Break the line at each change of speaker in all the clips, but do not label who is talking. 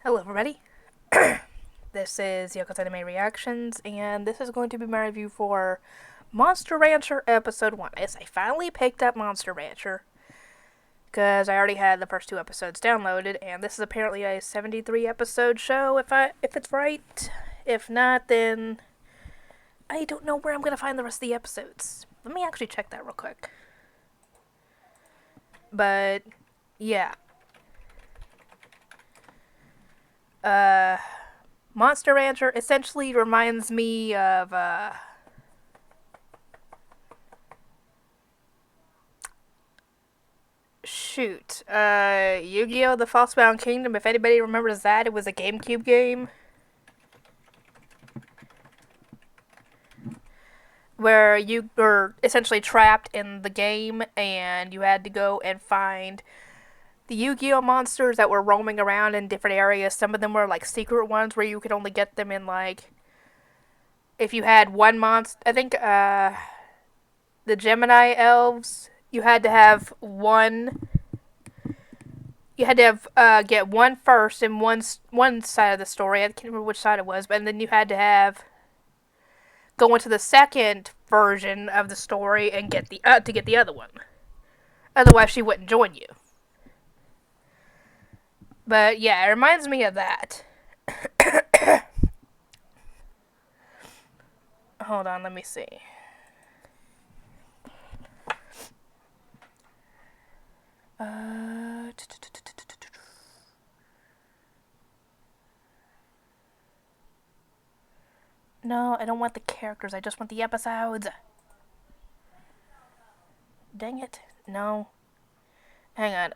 Hello everybody, this is Yoko's Anime Reactions, and this is going to be my review for Monster Rancher Episode 1. Yes, I finally picked up Monster Rancher, because I already had the first two episodes downloaded, and this is apparently a 73 episode show, if it's right. If not, then I don't know where I'm going to find the rest of the episodes. Let me actually check that real quick. But, yeah. Monster Rancher essentially reminds me of, Yu-Gi-Oh! The Falsebound Kingdom. If anybody remembers that, it was a GameCube game. Where you were essentially trapped in the game, and you had to go and find the Yu-Gi-Oh! Monsters that were roaming around in different areas. Some of them were like secret ones where you could only get them in like, if you had one monster, I think the Gemini elves, you had to have one, get one first in one side of the story. I can't remember which side it was, but then you had to have go into the second version of the story and get the other one. Otherwise, she wouldn't join you. But yeah, it reminds me of that. Hold on, let me see. No, I don't want the characters. I just want the episodes. Dang it. No. Hang on.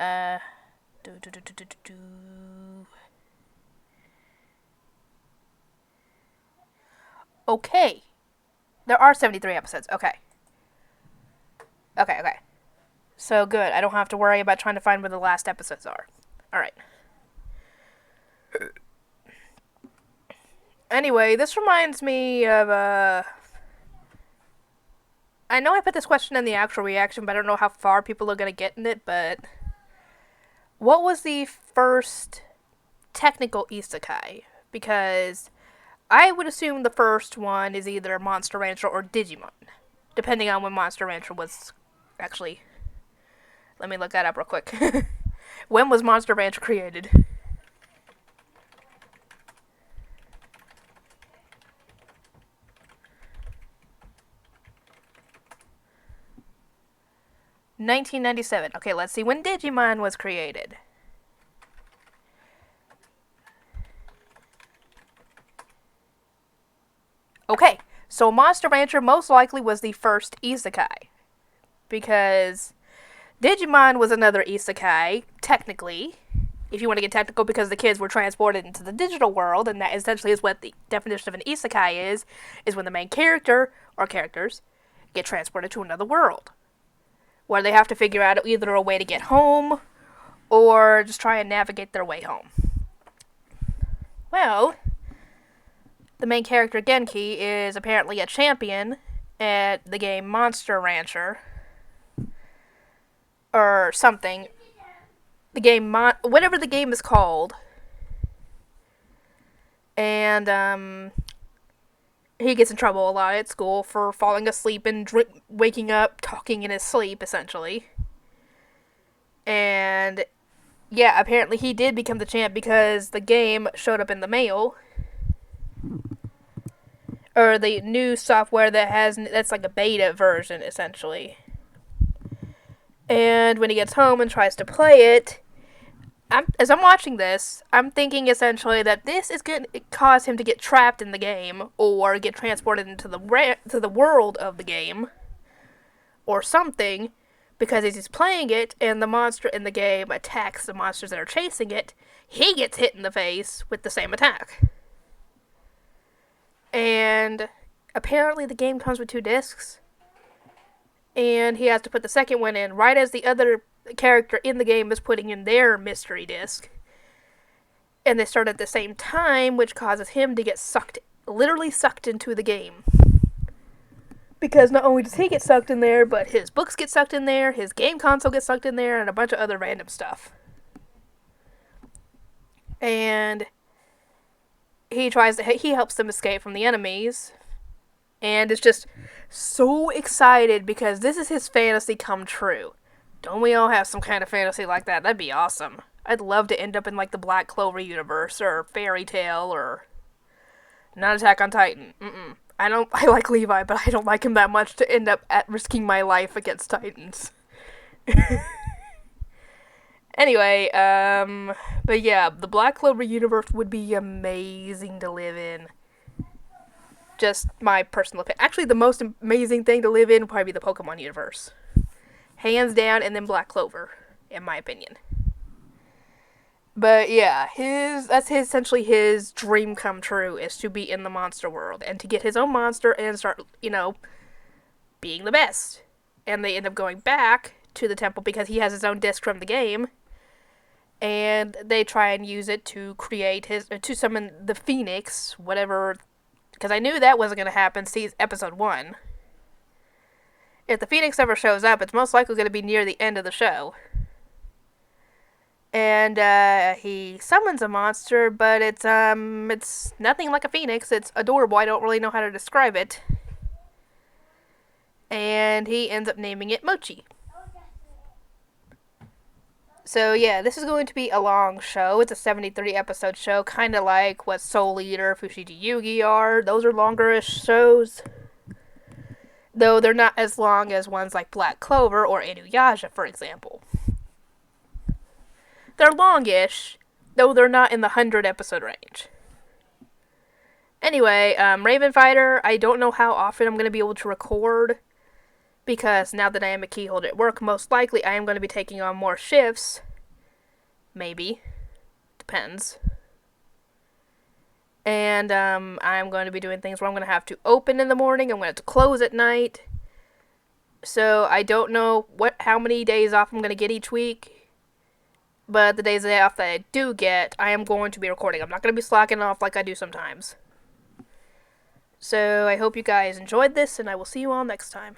Okay. There are 73 episodes. Okay. Okay. So good. I don't have to worry about trying to find where the last episodes are. Alright. Anyway, this reminds me of, I know I put this question in the actual reaction, but I don't know how far people are going to get in it, but what was the first technical isekai? Because I would assume the first one is either Monster Rancher or Digimon, depending on when Monster Rancher was actually. Let me look that up real quick. When was Monster Rancher created? $1997. Okay, let's see when Digimon was created. Okay, so Monster Rancher most likely was the first isekai, because Digimon was another isekai, technically, if you want to get technical, because the kids were transported into the digital world, and that essentially is what the definition of an isekai is when the main character, or characters, get transported to another world, where they have to figure out either a way to get home, or just try and navigate their way home. Well, the main character, Genki, is apparently a champion at the game Monster Rancher, or something. The game, whatever the game is called. And, he gets in trouble a lot at school for falling asleep and waking up, talking in his sleep, essentially. And, yeah, apparently he did become the champ because the game showed up in the mail. Or the new software that's like a beta version, essentially. And when he gets home and tries to play it, as I'm watching this, I'm thinking essentially that this is going to cause him to get trapped in the game, or get transported into the world of the game, or something, because as he's playing it, and the monster in the game attacks the monsters that are chasing it, he gets hit in the face with the same attack. And apparently the game comes with 2 discs, and he has to put the second one in right as the other character in the game is putting in their mystery disc. And they start at the same time, which causes him to get literally sucked into the game. Because not only does he get sucked in there, but his books get sucked in there, his game console gets sucked in there, and a bunch of other random stuff. And he helps them escape from the enemies, and is just so excited because this is his fantasy come true. Don't we all have some kind of fantasy like that? That'd be awesome. I'd love to end up in like the Black Clover universe or Fairy Tail or not Attack on Titan. I like Levi, but I don't like him that much to end up at risking my life against Titans. Anyway, but yeah, the Black Clover universe would be amazing to live in. Just my personal opinion. Actually, the most amazing thing to live in would probably be the Pokemon universe. Hands down, and then Black Clover, in my opinion. But yeah, essentially his dream come true is to be in the monster world and to get his own monster and start, being the best. And they end up going back to the temple because he has his own disc from the game. And they try and use it to to summon the Phoenix, whatever, because I knew that wasn't going to happen, episode 1. If the Phoenix ever shows up, it's most likely going to be near the end of the show. And he summons a monster, but it's nothing like a phoenix. It's adorable. I don't really know how to describe it. And he ends up naming it Mochi. So yeah, this is going to be a long show. It's a 73 episode show, kind of like what Soul Eater, Fushigi Yugi are. Those are longer-ish shows. Though they're not as long as ones like Black Clover or Inuyasha, for example. They're longish, though they're not in the 100 episode range. Anyway, Raven Fighter, I don't know how often I'm going to be able to record, because now that I am a keyholder at work, most likely I am going to be taking on more shifts. Maybe. Depends. And I'm going to be doing things where I'm going to have to open in the morning, I'm going to have to close at night. So I don't know how many days off I'm going to get each week. But the days off that I do get, I am going to be recording. I'm not going to be slacking off like I do sometimes. So I hope you guys enjoyed this, and I will see you all next time.